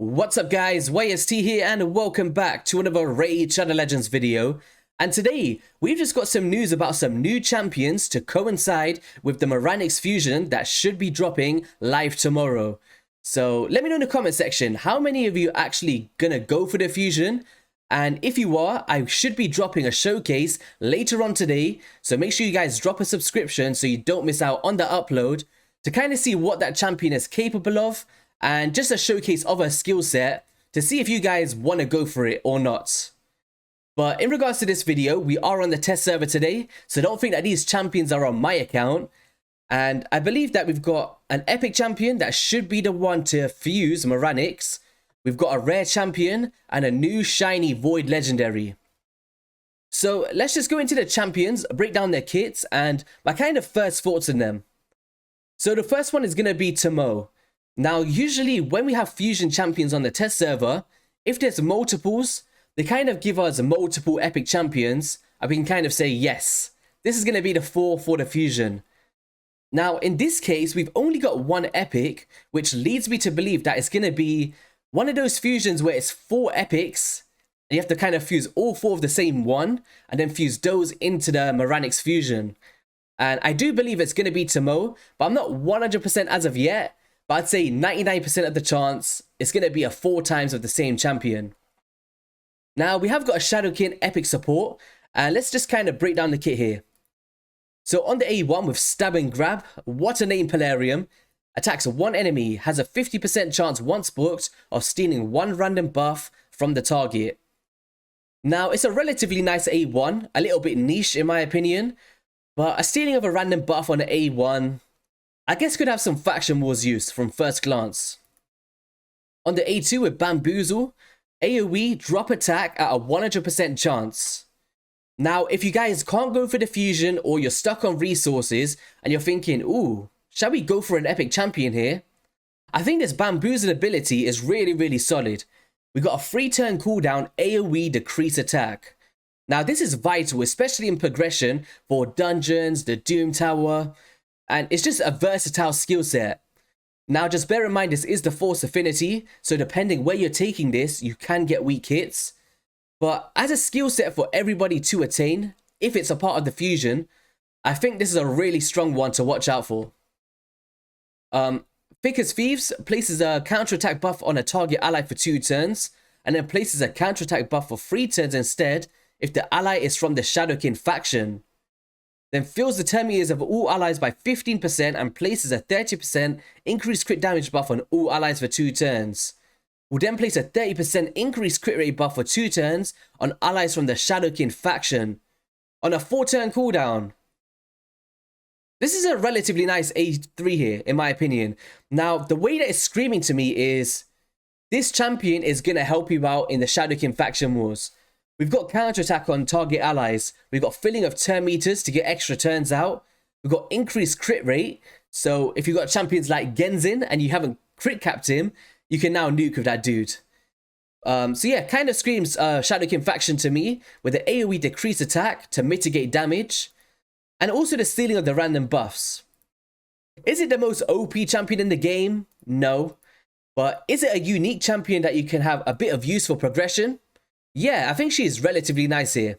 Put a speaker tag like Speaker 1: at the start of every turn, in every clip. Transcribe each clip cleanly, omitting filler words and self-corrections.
Speaker 1: What's up guys, YST here and welcome back to another Raid Shadow Legends video. And today, we've just got some news about some new champions to coincide with the Maranix fusion that should be dropping live tomorrow. So let me know in the comment section, how many of you are actually gonna go for the fusion? And if you are, I should be dropping a showcase later on today. So make sure you guys drop a subscription so you don't miss out on the upload to kind of see what that champion is capable of. And just a showcase of her skill set to see if you guys want to go for it or not. But in regards to this video, we are on the test server today, so don't think that these champions are on my account. And I believe that we've got an epic champion that should be the one to fuse Maranix. We've got a rare champion and a new shiny void legendary. So let's just go into the champions, break down their kits and my kind of first thoughts on them. So the first one is going to be Tomo. Now, usually when we have fusion champions on the test server, if there's multiples, they kind of give us multiple epic champions, and we can kind of say, yes, this is going to be the 4 for the fusion. Now, in this case, we've only got one epic, which leads me to believe that it's going to be one of those fusions where it's 4 epics, and you have to kind of fuse all 4 of the same one, and then fuse those into the Maranix fusion. And I do believe it's going to be Tomo, but I'm not 100% as of yet. But I'd say 99% of the chance it's going to be a 4 times of the same champion. Now, we have got a Shadowkin epic support. And let's just kind of break down the kit here. So on the A1 with Stab and Grab, what a name, Polarium. Attacks one enemy, has a 50% chance once booked of stealing one random buff from the target. Now, it's a relatively nice A1, a little bit niche in my opinion. But a stealing of a random buff on the A1... I guess could have some faction wars use from first glance. On the A2 with Bamboozle, AoE drop attack at a 100% chance. Now, if you guys can't go for the fusion or you're stuck on resources and you're thinking, ooh, shall we go for an epic champion here? I think this Bamboozle ability is really solid. We got a 3-turn cooldown AoE decrease attack. Now, this is vital, especially in progression for dungeons, the Doom Tower. And it's just a versatile skill set. Now, just bear in mind, this is the Force Affinity, so depending where you're taking this, you can get weak hits. But as a skill set for everybody to attain, if it's a part of the fusion, I think this is a really strong one to watch out for. Thick as Thieves places a counterattack buff on a target ally for 2 turns, and then places a counterattack buff for 3 turns instead if the ally is from the Shadowkin faction. Then fills the turn meters of all allies by 15% and places a 30% increased crit damage buff on all allies for 2 turns. Will then place a 30% increased crit rate buff for 2 turns on allies from the Shadowkin faction on a 4-turn cooldown. This is a relatively nice A3 here, in my opinion. Now, the way that it's screaming to me is this champion is going to help you out in the Shadowkin faction wars. We've got counterattack on target allies. We've got filling of turn meters to get extra turns out. We've got increased crit rate. So if you've got champions like Genzin and you haven't crit capped him, you can now nuke with that dude. So yeah, kind of screams Shadowkin faction to me with the AoE decrease attack to mitigate damage. And also the stealing of the random buffs. Is it the most OP champion in the game? No. But is it a unique champion that you can have a bit of useful progression? Yeah, I think she is relatively nice here.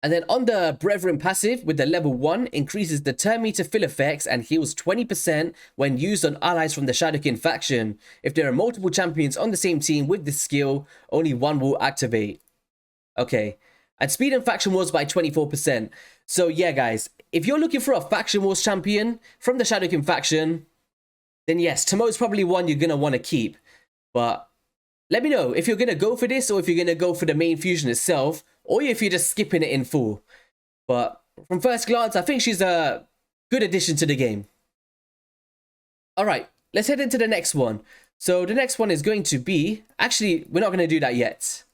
Speaker 1: And then on the Brethren passive with the level 1, increases the turn meter fill effects and heals 20% when used on allies from the Shadowkin faction. If there are multiple champions on the same team with this skill, only one will activate. Okay, and speed and faction wars by 24%. So yeah guys, if you're looking for a faction wars champion from the Shadowkin faction, then yes, Tomo is probably one you're going to want to keep. But let me know if you're going to go for this or if you're going to go for the main fusion itself or if you're just skipping it in full. But from first glance, I think she's a good addition to the game. Alright, let's head into the next one. So the next one is going to be... Actually, we're not going to do that yet.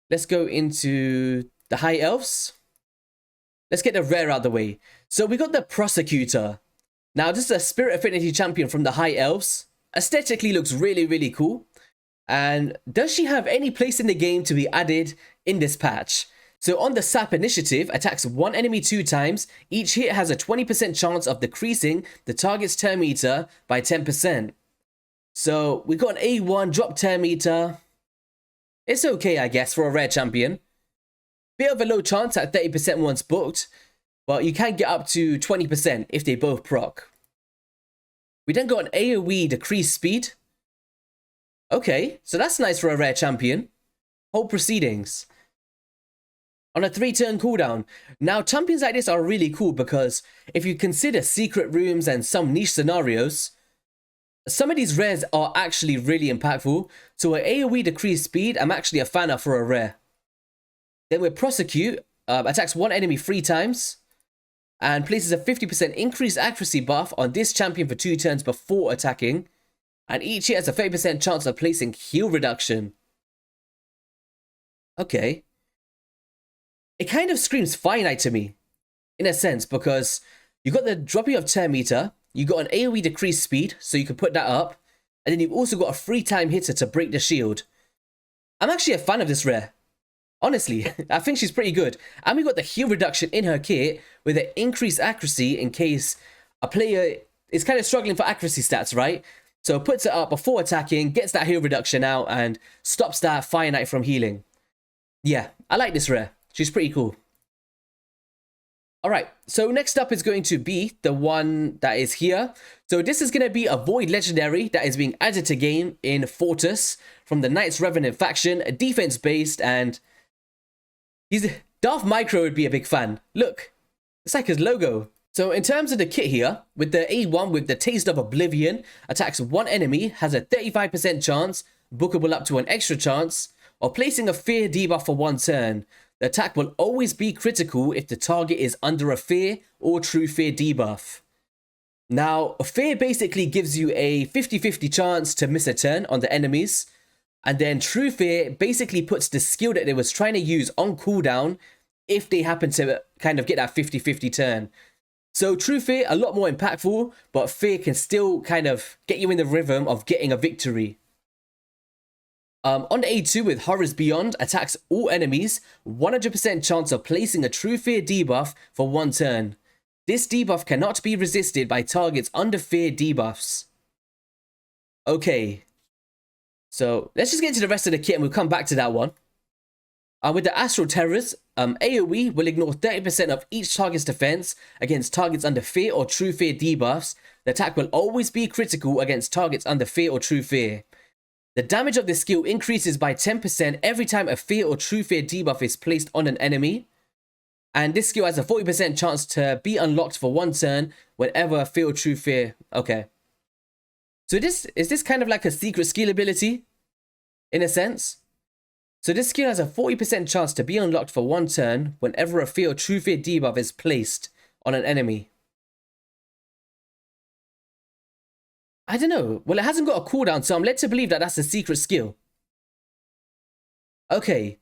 Speaker 1: Let's go into the High Elves. Let's get the rare out of the way. So we got the Prosecutor. Now, this is a Spirit Affinity champion from the High Elves. Aesthetically looks really cool. And does she have any place in the game to be added in this patch? So on the SAP initiative, attacks one enemy 2 times. Each hit has a 20% chance of decreasing the target's turn meter by 10%. So we got an A1 drop turn meter. It's okay, I guess, for a rare champion. Bit of a low chance at 30% once booked, but you can get up to 20% if they both proc. We then got an AoE decreased speed. Okay, so that's nice for a rare champion. Hold proceedings. On a 3-turn cooldown. Now, champions like this are really cool because if you consider secret rooms and some niche scenarios, some of these rares are actually really impactful. So an AoE decreased speed, I'm actually a fan of for a rare. Then with prosecute, attacks one enemy 3 times and places a 50% increased accuracy buff on this champion for 2 turns before attacking. And each hit has a 30% chance of placing heal reduction. Okay. It kind of screams finite to me, in a sense, because you got the dropping of turn meter, you got an AoE decreased speed, so you can put that up, and then you've also got a free time hitter to break the shield. I'm actually a fan of this rare. Honestly, I think she's pretty good. And we got the heal reduction in her kit with an increased accuracy in case a player is kind of struggling for accuracy stats, right? So it puts it up before attacking, gets that heal reduction out, and stops that Fire Knight from healing. Yeah, I like this rare. She's pretty cool. Alright, so next up is going to be the one that is here. So this is going to be a Void Legendary that is being added to game in Fortress from the Knights Revenant faction, defense-based, and Darth Micro would be a big fan. Look, it's like his logo. So in terms of the kit here, with the A1 with the Taste of Oblivion, attacks one enemy, has a 35% chance, bookable up to an extra chance, of placing a fear debuff for 1 turn. The attack will always be critical if the target is under a fear or true fear debuff. Now, fear basically gives you a 50-50 chance to miss a turn on the enemies. And then true fear basically puts the skill that they was trying to use on cooldown if they happen to kind of get that 50-50 turn. So true fear, a lot more impactful, but fear can still kind of get you in the rhythm of getting a victory. On the A2 with Horrors Beyond, attacks all enemies, 100% chance of placing a True Fear debuff for 1 turn. This debuff cannot be resisted by targets under fear debuffs. Okay. So, let's just get into the rest of the kit and we'll come back to that one. With the Astral Terrors, AoE will ignore 30% of each target's defense against targets under fear or true fear debuffs. The attack will always be critical against targets under fear or true fear. The damage of this skill increases by 10% every time a fear or true fear debuff is placed on an enemy. And this skill has a 40% chance to be unlocked for 1 turn whenever a fear or true fear... Okay. So is this kind of like a secret skill ability? In a sense? So this skill has a 40% chance to be unlocked for 1 turn whenever a fear or true fear debuff is placed on an enemy. I don't know. Well, it hasn't got a cooldown, so I'm led to believe that that's a secret skill. Okay.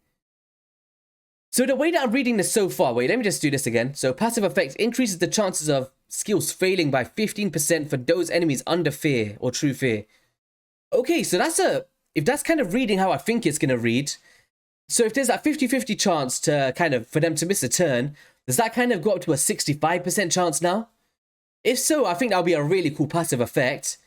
Speaker 1: So the way that I'm reading this so far, wait, let me just do this again. So passive effect increases the chances of skills failing by 15% for those enemies under fear or true fear. Okay, so if that's kind of reading how I think it's going to read. So if there's that 50-50 chance for them to miss a turn, does that kind of go up to a 65% chance now? If so, I think that'll be a really cool passive effect.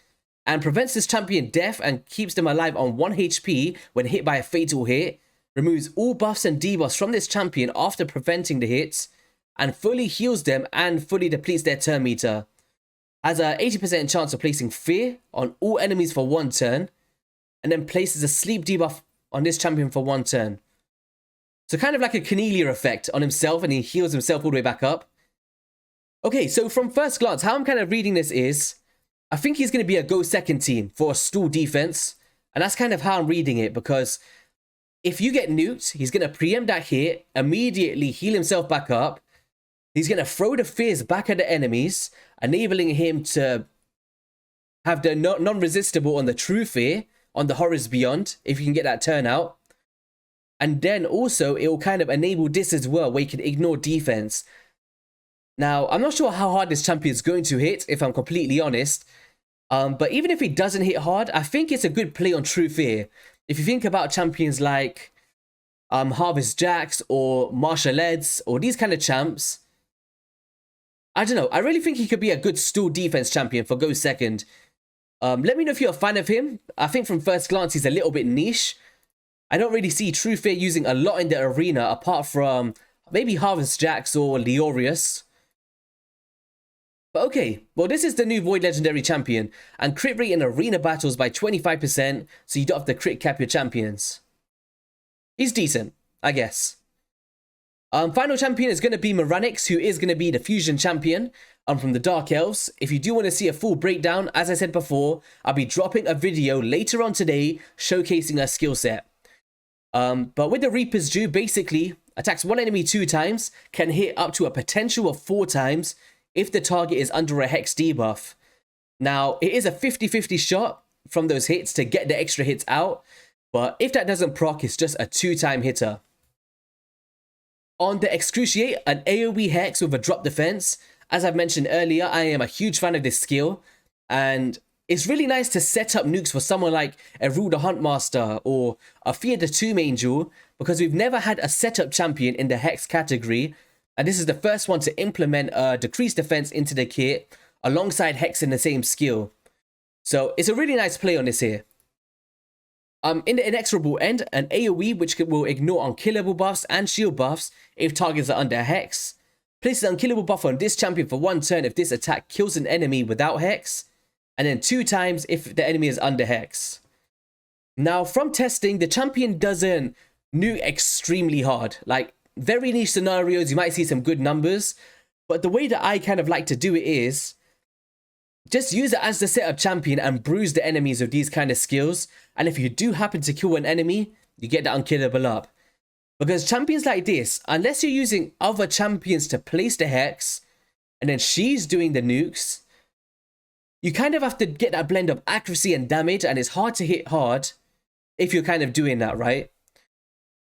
Speaker 1: And prevents this champion death and keeps them alive on 1 HP when hit by a fatal hit. Removes all buffs and debuffs from this champion after preventing the hits. And fully heals them and fully depletes their turn meter. Has a 80% chance of placing fear on all enemies for 1 turn. And then places a sleep debuff on this champion for 1 turn. So kind of like a Cornelia effect on himself, and he heals himself all the way back up. Okay, so from first glance, how I'm kind of reading this is, I think he's going to be a go second team for a stall defense. And that's kind of how I'm reading it, because if you get nuked, he's going to preempt that hit, immediately heal himself back up. He's going to throw the fears back at the enemies, enabling him to have the non-resistible on the true fear, on the Horrors Beyond, if you can get that turn out. And then also, it will kind of enable this as well, where you can ignore defense. Now, I'm not sure how hard this champion is going to hit, if I'm completely honest. But even if he doesn't hit hard, I think it's a good play on True Fear. If you think about champions like Harvest Jacks or Martial Eds or these kind of champs, I don't know. I really think he could be a good stall defense champion for go second. Let me know if you're a fan of him. I think from first glance, he's a little bit niche. I don't really see True Fear using a lot in the arena apart from maybe Harvest Jax or Leorius. But okay, well this is the new Void Legendary champion, and crit rate in arena battles by 25%, so you don't have to crit cap your champions. He's decent, I guess. Final champion is going to be Maranix, who is going to be the fusion champion from the Dark Elves. If you do want to see a full breakdown, as I said before, I'll be dropping a video later on today showcasing her skill set. But with the Reaper's Dew, basically, attacks one enemy 2 times, can hit up to a potential of 4 times if the target is under a Hex debuff. Now, it is a 50-50 shot from those hits to get the extra hits out, but if that doesn't proc, it's just a 2-time hitter. On the Excruciate, an AoE Hex with a drop defense. As I've mentioned earlier, I am a huge fan of this skill, and it's really nice to set up nukes for someone like Eru the Huntmaster or a Fear the Tomb Angel, because we've never had a setup champion in the Hex category, and this is the first one to implement a decreased defense into the kit alongside Hex in the same skill. So it's a really nice play on this here. In the Inexorable End, an AoE which will ignore unkillable buffs and shield buffs if targets are under Hex. Places an unkillable buff on this champion for 1 turn if this attack kills an enemy without Hex, and then 2 times if the enemy is under Hex. Now, from testing, the champion doesn't nuke extremely hard. Like, very niche scenarios, you might see some good numbers, but the way that I kind of like to do it is just use it as the setup champion and bruise the enemies with these kind of skills, and if you do happen to kill an enemy, you get that unkillable up. Because champions like this, unless you're using other champions to place the Hex, and then she's doing the nukes, you kind of have to get that blend of accuracy and damage, and it's hard to hit hard if you're kind of doing that, right?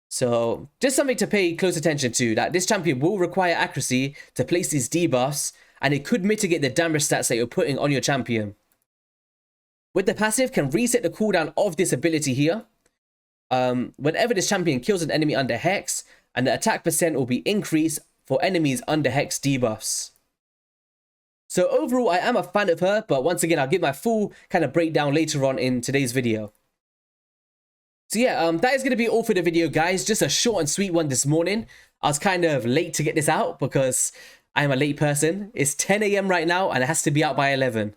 Speaker 1: So, just something to pay close attention to, that this champion will require accuracy to place these debuffs, and it could mitigate the damage stats that you're putting on your champion. With the passive, can reset the cooldown of this ability here. Whenever this champion kills an enemy under Hex, and the attack percent will be increased for enemies under Hex debuffs. So overall, I am a fan of her, but once again, I'll give my full kind of breakdown later on in today's video. So yeah, that is going to be all for the video, guys. Just a short and sweet one this morning. I was kind of late to get this out because I am a late person. It's 10 AM right now and it has to be out by 11.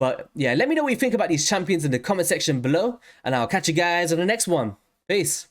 Speaker 1: But yeah, let me know what you think about these champions in the comment section below, and I'll catch you guys on the next one. Peace.